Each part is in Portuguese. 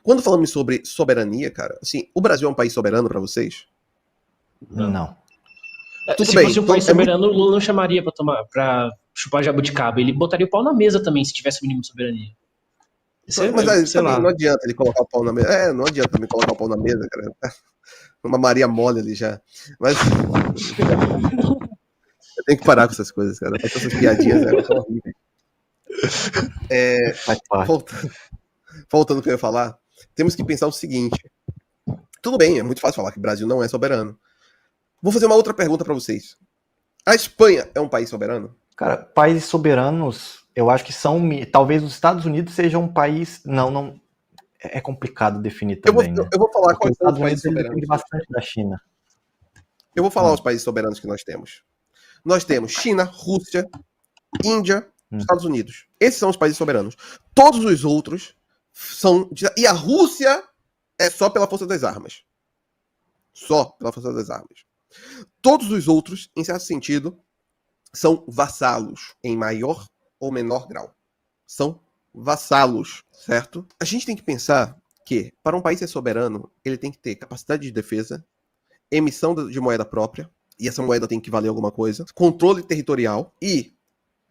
Quando falamos sobre soberania, cara, assim, o Brasil é um país soberano pra vocês? Não. Tudo Se bem, fosse um então país soberano, o Lula não chamaria pra chupar jabuticaba. Ele botaria o pau na mesa também, se tivesse o mínimo de soberania. Mas aí, Sei também lá. não adianta ele colocar o pau na mesa. Não adianta também colocar o pau na mesa, cara. Uma Maria mole ali já. Mas eu tenho que parar com essas coisas, cara. Essas piadinhas são horríveis. Faz parte. Voltando ao que eu ia falar, temos que pensar o seguinte. Tudo bem, é muito fácil falar que o Brasil não é soberano. Vou fazer uma outra pergunta pra vocês. A Espanha é um país soberano? Cara, países soberanos, eu acho que são. Talvez os Estados Unidos sejam um país. Não. É complicado definir também, né? Eu vou falar Porque quais os são os Estados países Unidos ele soberanos. depende bastante da China. Eu vou falar os países soberanos que nós temos. Nós temos China, Rússia, Índia, Estados Unidos. Esses são os países soberanos. Todos os outros são... E a Rússia é só pela força das armas. Só pela força das armas. Todos os outros, em certo sentido, são vassalos, em maior ou menor grau. São vassalos, certo? A gente tem que pensar que, para um país ser soberano, ele tem que ter capacidade de defesa, emissão de moeda própria, e essa moeda tem que valer alguma coisa, controle territorial e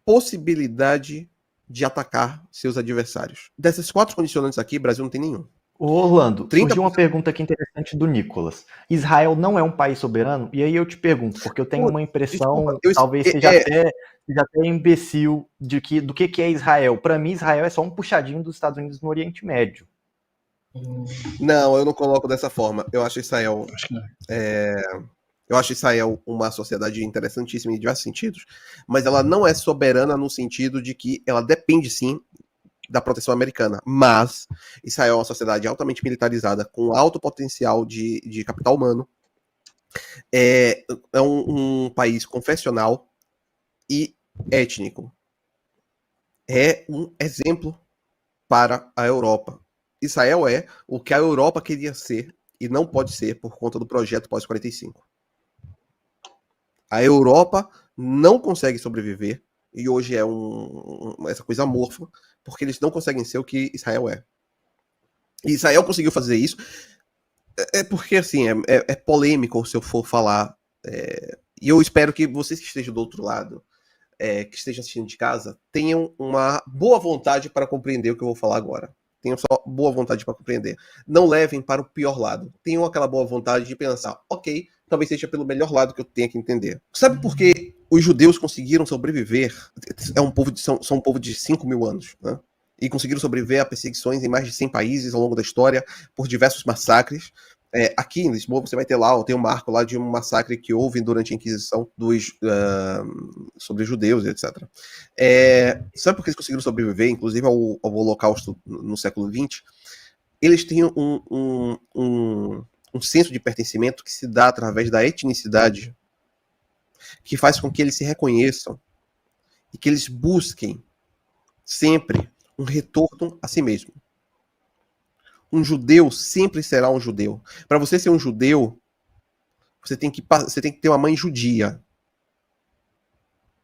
possibilidade de atacar seus adversários. Dessas 4 condicionantes aqui, o Brasil não tem nenhum. Ô, Orlando, 30%. surgiu uma pergunta aqui interessante do Nicolas. Israel não é um país soberano? E aí eu te pergunto, porque eu tenho uma impressão, talvez seja até imbecil, do que é Israel. Para mim, Israel é só um puxadinho dos Estados Unidos no Oriente Médio. Não, eu não coloco dessa forma. Eu acho Israel... Eu acho Israel uma sociedade interessantíssima em diversos sentidos, mas ela não é soberana no sentido de que ela depende, sim, da proteção americana. Mas Israel é uma sociedade altamente militarizada, com alto potencial de capital humano. É um país confessional e étnico. É um exemplo para a Europa. Israel é o que a Europa queria ser e não pode ser por conta do projeto pós-45. A Europa não consegue sobreviver e hoje é essa coisa amorfa porque eles não conseguem ser o que Israel é. E Israel conseguiu fazer isso porque, assim, é polêmico se eu for falar. E eu espero que vocês que estejam do outro lado, que estejam assistindo de casa, tenham uma boa vontade para compreender o que eu vou falar agora. Tenham só boa vontade para compreender. Não levem para o pior lado. Tenham aquela boa vontade de pensar, ok, talvez seja pelo melhor lado que eu tenha que entender. Sabe por que os judeus conseguiram sobreviver? São um povo de 5.000 anos, né? E conseguiram sobreviver a perseguições em mais de 100 países ao longo da história, por diversos massacres. Aqui em Lisboa você vai ter lá, tem um marco lá de um massacre que houve durante a Inquisição sobre judeus, etc. Sabe por que eles conseguiram sobreviver, inclusive ao Holocausto no século XX? Eles têm um senso de pertencimento que se dá através da etnicidade, que faz com que eles se reconheçam e que eles busquem sempre um retorno a si mesmo. Um judeu sempre será um judeu. Para você ser um judeu, você tem que ter uma mãe judia.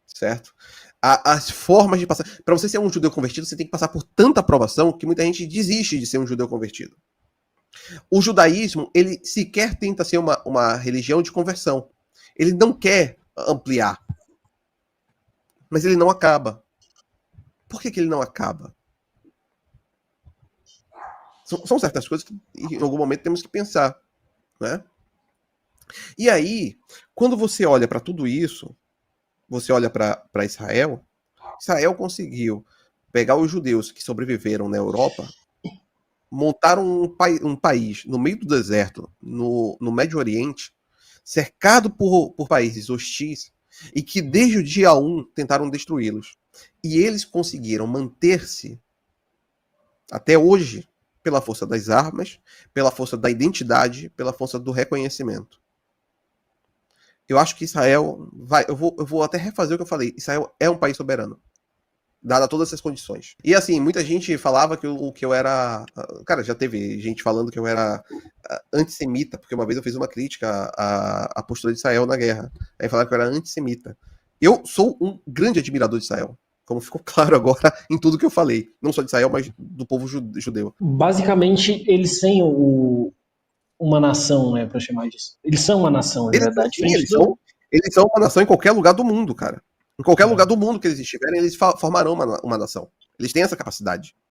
Certo? As formas de passar... Para você ser um judeu convertido, você tem que passar por tanta aprovação que muita gente desiste de ser um judeu convertido. O judaísmo, ele sequer tenta ser uma religião de conversão. Ele não quer ampliar. Mas ele não acaba. Por que ele não acaba? São certas coisas que em algum momento temos que pensar, né? E aí, quando você olha para tudo isso, você olha para Israel, Israel conseguiu pegar os judeus que sobreviveram na Europa, montar um país no meio do deserto, no Médio Oriente, cercado por países hostis, e que desde o dia 1 tentaram destruí-los. E eles conseguiram manter-se até hoje pela força das armas, pela força da identidade, pela força do reconhecimento. Eu acho que Israel vai... Eu vou até refazer o que eu falei. Israel é um país soberano, dada todas essas condições. E assim, muita gente falava que eu era... Cara, já teve gente falando que eu era antissemita, porque uma vez eu fiz uma crítica à postura de Israel na guerra. Aí falaram que eu era antissemita. Eu sou um grande admirador de Israel. Como ficou claro agora em tudo que eu falei. Não só de Israel, mas do povo judeu. Basicamente, eles têm uma nação, né, pra chamar disso. Eles são uma nação, de verdade. Eles são uma nação em qualquer lugar do mundo, cara. Em qualquer lugar do mundo que eles estiverem, eles formarão uma nação. Eles têm essa capacidade.